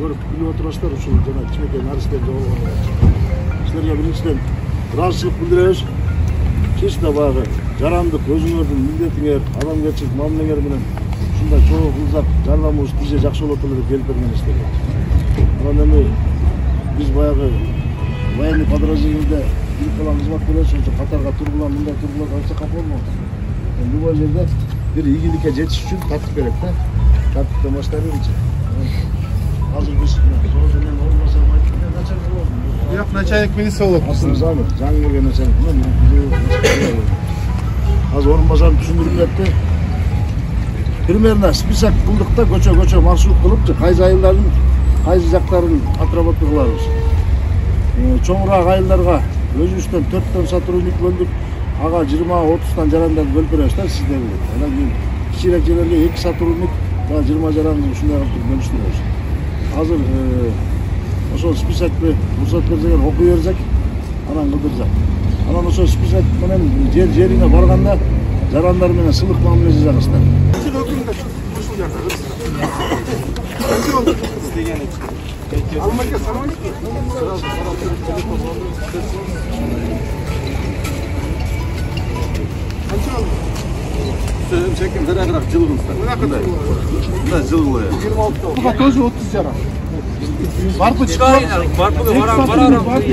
көрүп билип отурасыздар, ушул жана кичинекей наристер жоголгон. Силерге биринчиден ыраазычылык билдиребиз. Чечте баягы жарандык өзүңөрдүн милдетиңер, адамгерчилик мамилеңер менен ушундай чоң кылсак жардамыбыз тиже жакшы болот эле деп келип бергенсиздер. Анан эми биз баягы военный подразделениеде бир калам кызмат беребиз, ошо катарга тургулам, мындай тургулап айтса капа болмок. Любой жерде бир ийгиликке жетиш үчүн тартип керек да. Тартиптен баштай беричи. Азыр биз соозунун орунбасары айтты, начальник болот. Yok, начальник милиция болот. Жаңы келген начальник. Азыр орунбасарын түшүндүрүп берди. Примерно список кылдык да, көчө маршрут кылып, кайсы айылдардын, кайсы жактарын отработка кылабыз. Чоңураак айылдарга өзүбүздөн 4 сотрудник бөлдүк. Ага 20-30 жарандарды бөлүп беребиз да, сиздер билет. Анан кийин кичирээк жерлерге 2 сотрудник, 20 жаранды ушундай кылып бөлүштүрөбүз. Азыр ошол списокты уруксат берсеңер окуй берсек, анан кылдырсак. Анан ошол список менен жерине барганда жарандар менен сылык мамиле жасаңыздар. Сиз отуруңдар. Ушул жакта. Канча болду? Издеген эч. Алмайга самолет. Канча болду? Çekim beraber cılgınızlar. Bunda cılgılıyor. 26 oldu. Bu da тоже 30 jara. Barpı çıkıyor. Barpı var.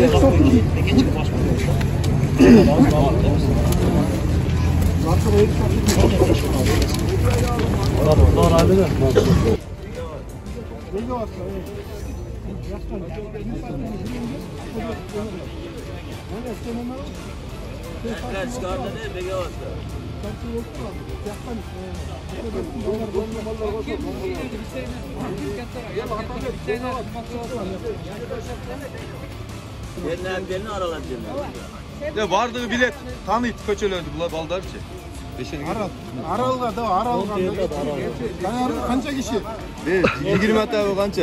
Ya vardığı bilet tanıyıp köçelördü bu baldarçı. Aralga da aralga. Kança kişi? 20 hatta kança.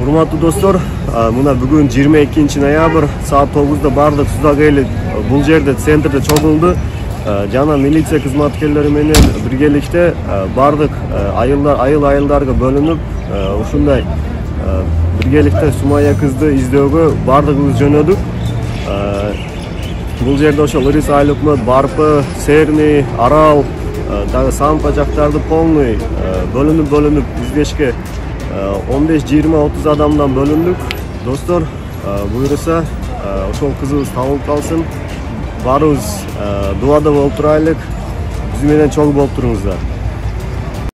Урматтуу достор, мына бүгүн 22 ноябрь саат 9-да бардык Сузак эли бул жерде центрде чогулду. Жана милиция кызматкерлери менен биргеликте бардык айылдарга бөлүнүп, ушундай биргеликте Сумая кызды издөөгө бардыгыбыз жөнөдүк. Бул жерде ошол Ырыс Айлыкмөт, Барпы, Серни, Арал, дагы Сампа жактарды полный бөлүнүп издешке 15-20-30 адамдан бөлүндүк. Достор, буйруса ошол кызыбыз табылып калсын. Барыбыз дуада болуп турайлык. Биз менен чогуу болуп туруңуздар.